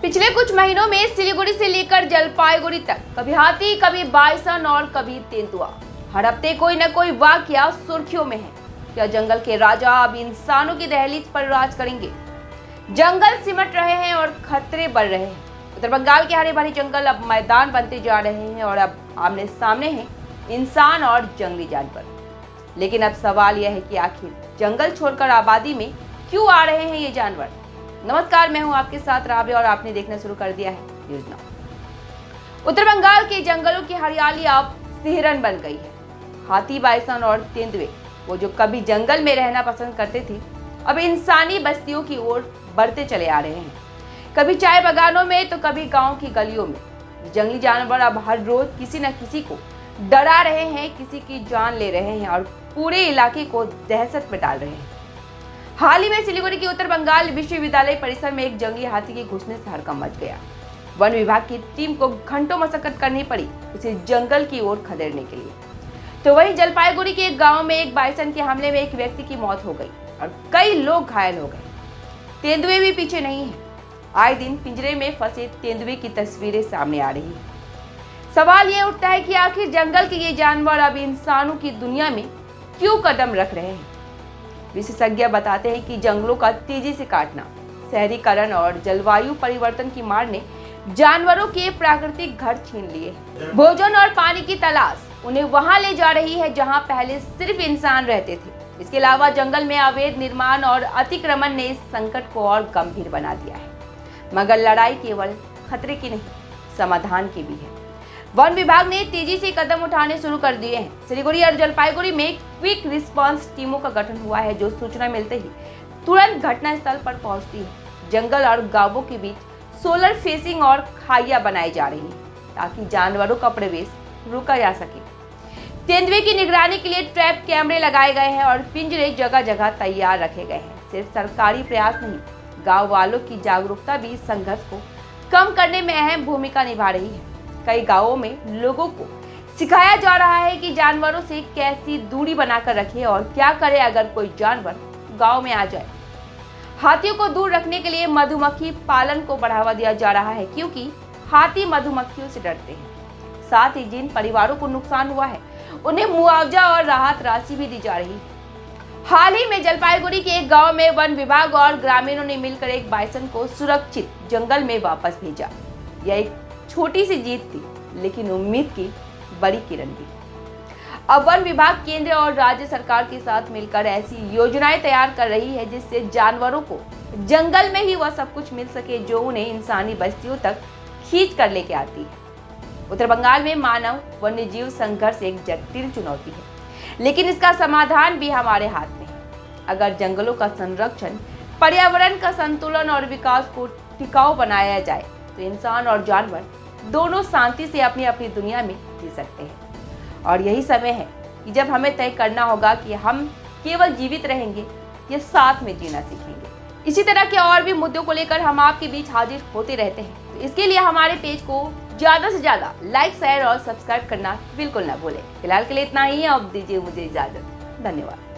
पिछले कुछ महीनों में सिलीगुड़ी से लेकर जलपाईगुड़ी तक कभी हाथी, कभी बाइसन और कभी तेंदुआ, हर हफ्ते कोई न कोई वाकया सुर्खियों में है। क्या जंगल के राजा अब इंसानों की दहलीज पर राज करेंगे? जंगल सिमट रहे हैं और खतरे बढ़ रहे हैं। उत्तर बंगाल के हरे भरे जंगल अब मैदान बनते जा रहे हैं और अब आमने सामने हैं इंसान और जंगली जानवर। लेकिन अब सवाल यह है कि आखिर जंगल छोड़कर आबादी में क्यों आ रहे हैं ये जानवर? नमस्कार, मैं हूं आपके साथ राबे और आपने देखना शुरू कर दिया है न्यूज़ नाउ। उत्तर बंगाल के जंगलों की हरियाली अब सिहरन बन गई है। हाथी, बाइसन और तेंदुए, वो जो कभी जंगल में रहना पसंद करते थे, अब इंसानी बस्तियों की ओर बढ़ते चले आ रहे हैं। कभी चाय बागानों में तो कभी गांव की गलियों में। जंगली जानवर अब हर रोज किसी न किसी को डरा रहे हैं, किसी की जान ले रहे हैं और पूरे इलाके को दहशत में डाल रहे हैं। हाल ही में सिलीगुड़ी के उत्तर बंगाल विश्वविद्यालय परिसर में एक जंगली हाथी के घुसने से हड़कंप मच गया। वन विभाग की टीम को घंटों मशक्कत करनी पड़ी उसे जंगल की ओर खदेड़ने के लिए। तो वहीं जलपाईगुड़ी के एक गांव में एक बाइसन के हमले में एक व्यक्ति की मौत हो गई और कई लोग घायल हो गए। तेंदुए भी पीछे नहीं है। आए दिन पिंजरे में फंसे तेंदुए की तस्वीरें सामने आ रही है। सवाल ये उठता है कि आखिर जंगल के ये जानवर अब इंसानों की दुनिया में क्यों कदम रख रहे हैं? विशेषज्ञ बताते हैं कि जंगलों का तेजी से काटना, शहरीकरण और जलवायु परिवर्तन की मार ने जानवरों के प्राकृतिक घर छीन लिए। भोजन और पानी की तलाश उन्हें वहां ले जा रही है जहां पहले सिर्फ इंसान रहते थे। इसके अलावा जंगल में अवैध निर्माण और अतिक्रमण ने इस संकट को और गंभीर बना दिया है। मगर लड़ाई केवल खतरे की नहीं, समाधान की भी है। वन विभाग ने तेजी से कदम उठाने शुरू कर दिए हैं। सिलीगुड़ी और जलपाईगुड़ी में क्विक रिस्पांस टीमों का गठन हुआ है जो सूचना मिलते ही तुरंत घटनास्थल पर पहुंचती है। जंगल और गांवों के बीच सोलर फेंसिंग और खाइया बनाई जा रही है ताकि जानवरों का प्रवेश रोका जा सके। तेंदुए की निगरानी के लिए ट्रैप कैमरे लगाए गए हैं और पिंजरे जगह जगह तैयार रखे गए हैं। सिर्फ सरकारी प्रयास नहीं, गाँव वालों की जागरूकता भी इस संघर्ष को कम करने में अहम भूमिका निभा रही है। कई गांवों में लोगों को सिखाया जा रहा है कि जानवरों से कैसी दूरी बनाकर रखें और क्या करें अगर कोई जानवर गांव में आ जाए। हाथियों को दूर रखने के लिए मधुमक्खी पालन को बढ़ावा दिया जा रहा है क्योंकि हाथी मधुमक्खियों से डरते हैं। साथ ही जिन परिवारों को नुकसान हुआ है उन्हें मुआवजा और राहत राशि भी दी जा रही है। हाल ही में जलपाईगुड़ी के एक गाँव में वन विभाग और ग्रामीणों ने मिलकर एक बाइसन को सुरक्षित जंगल में वापस भेजा। यह एक छोटी सी जीत थी, लेकिन उम्मीद की बड़ी किरण भी। अब वन विभाग केंद्र और राज्य सरकार के साथ मिलकर ऐसी योजनाएं तैयार कर रही है जिससे जानवरों को जंगल में ही वह सब कुछ मिल सके जो उन्हें इंसानी बस्तियों तक खींच कर लेके आती है। उत्तर बंगाल में मानव वन्य जीव संघर्ष एक जटिल चुनौती है, लेकिन इसका समाधान भी हमारे हाथ में है। अगर जंगलों का संरक्षण, पर्यावरण का संतुलन और विकास को टिकाऊ बनाया जाए तो इंसान और जानवर दोनों शांति से अपनी अपनी दुनिया में जी सकते हैं। और यही समय है कि जब हमें तय करना होगा कि हम केवल जीवित रहेंगे या साथ में जीना सीखेंगे। इसी तरह के और भी मुद्दों को लेकर हम आपके बीच हाजिर होते रहते हैं, तो इसके लिए हमारे पेज को ज्यादा से ज्यादा लाइक, शेयर और सब्सक्राइब करना बिल्कुल ना भूलें। फिलहाल के लिए इतना ही है, अब दीजिए मुझे इजाजत। धन्यवाद।